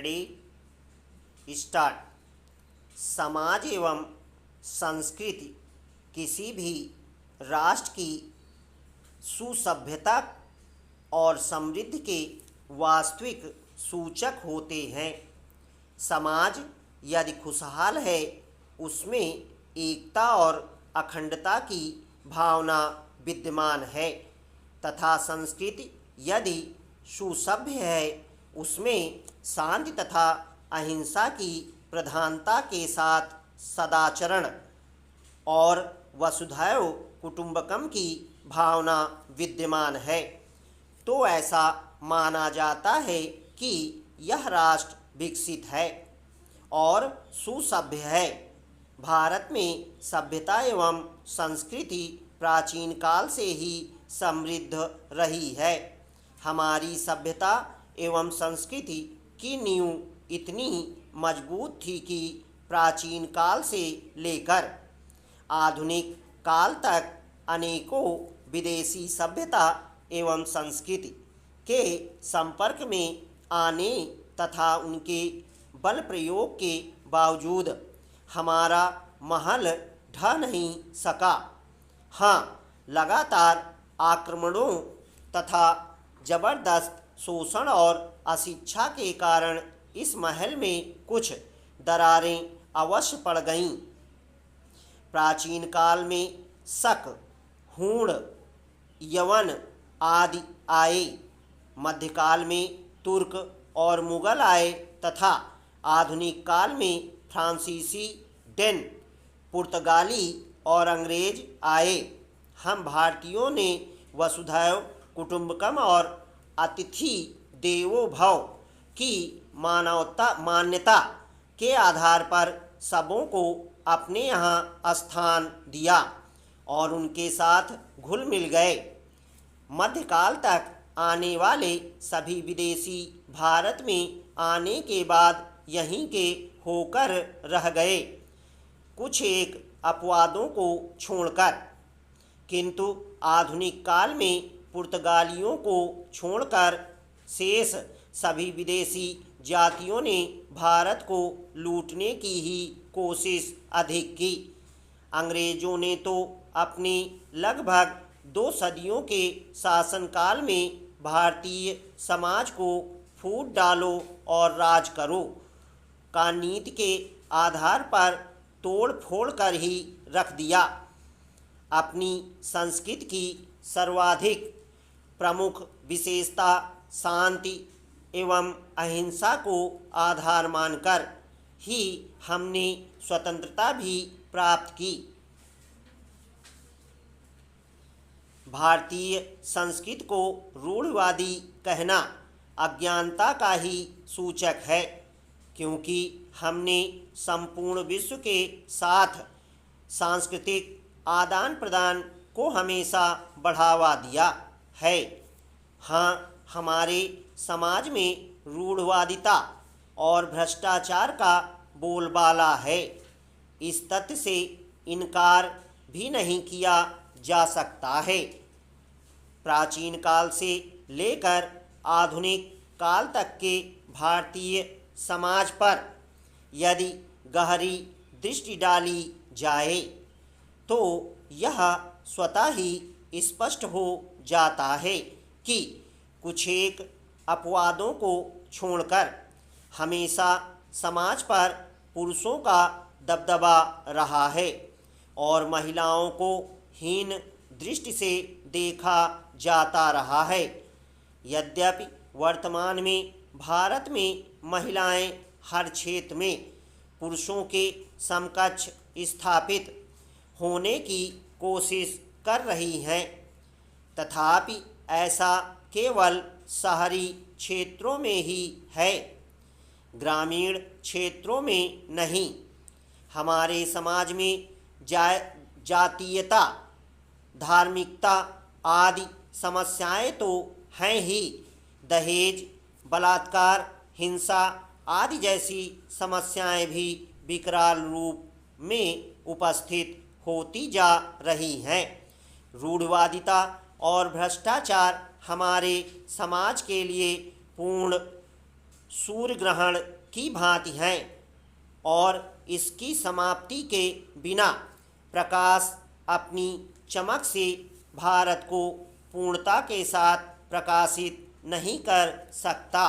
Ready start. समाज एवं संस्कृति किसी भी राष्ट्र की सुसभ्यता और समृद्धि के वास्तविक सूचक होते हैं। समाज यदि खुशहाल है, उसमें एकता और अखंडता की भावना विद्यमान है, तथा संस्कृति यदि सुसभ्य है, उसमें शांति तथा अहिंसा की प्रधानता के साथ सदाचरण और वसुधैव कुटुंबकम की भावना विद्यमान है। तो ऐसा माना जाता है कि यह राष्ट्र विकसित है और सुसभ्य है। भारत में सभ्यता एवं संस्कृति प्राचीन काल से ही समृद्ध रही है। हमारी सभ्यता एवं संस्कृति की नींव इतनी मजबूत थी कि प्राचीन काल से लेकर आधुनिक काल तक अनेकों विदेशी सभ्यता एवं संस्कृति के संपर्क में आने तथा उनके बल प्रयोग के बावजूद हमारा महल ढह नहीं सका। हाँ, लगातार आक्रमणों तथा जबरदस्त शोषण और अशिक्षा के कारण इस महल में कुछ दरारें अवश्य पड़ गईं। प्राचीन काल में शक, हूण, यवन आदि आए, मध्यकाल में तुर्क और मुगल आए तथा आधुनिक काल में फ्रांसीसी, डेन, पुर्तगाली और अंग्रेज आए। हम भारतीयों ने वसुधैव कुटुंबकम और अतिथि देवो भव की मान्यता के आधार पर सबों को अपने यहाँ स्थान दिया और उनके साथ घुल मिल गए। मध्यकाल तक आने वाले सभी विदेशी भारत में आने के बाद यहीं के होकर रह गए, कुछ एक अपवादों को छोड़कर। किंतु आधुनिक काल में पुर्तगालियों को छोड़कर शेष सभी विदेशी जातियों ने भारत को लूटने की ही कोशिश अधिक की। अंग्रेजों ने तो अपने लगभग 2 सदियों के शासनकाल में भारतीय समाज को फूट डालो और राज करो का नीति के आधार पर तोड़ फोड़ कर ही रख दिया। अपनी संस्कृति की सर्वाधिक प्रमुख विशेषता शांति एवं अहिंसा को आधार मानकर ही हमने स्वतंत्रता भी प्राप्त की। भारतीय संस्कृति को रूढ़िवादी कहना अज्ञानता का ही सूचक है, क्योंकि हमने संपूर्ण विश्व के साथ सांस्कृतिक आदान प्रदान को हमेशा बढ़ावा दिया है। हाँ, हमारे समाज में रूढ़िवादिता और भ्रष्टाचार का बोलबाला है। इस तथ्य से इनकार भी नहीं किया जा सकता है। प्राचीन काल से लेकर आधुनिक काल तक के भारतीय समाज पर यदि गहरी दृष्टि डाली जाए तो यह स्वतः ही स्पष्ट हो जाता है कि कुछ एक अपवादों को छोड़कर हमेशा समाज पर पुरुषों का दबदबा रहा है और महिलाओं को हीन दृष्टि से देखा जाता रहा है। यद्यपि वर्तमान में भारत में महिलाएं हर क्षेत्र में पुरुषों के समकक्ष स्थापित होने की कोशिश कर रही हैं, तथापि ऐसा केवल शहरी क्षेत्रों में ही है, ग्रामीण क्षेत्रों में नहीं। हमारे समाज में जातीयता, धार्मिकता आदि समस्याएं तो हैं ही, दहेज, बलात्कार, हिंसा आदि जैसी समस्याएं भी विकराल रूप में उपस्थित होती जा रही हैं। रूढ़िवादिता और भ्रष्टाचार हमारे समाज के लिए पूर्ण सूर्य ग्रहण की भांति हैं और इसकी समाप्ति के बिना प्रकाश अपनी चमक से भारत को पूर्णता के साथ प्रकाशित नहीं कर सकता।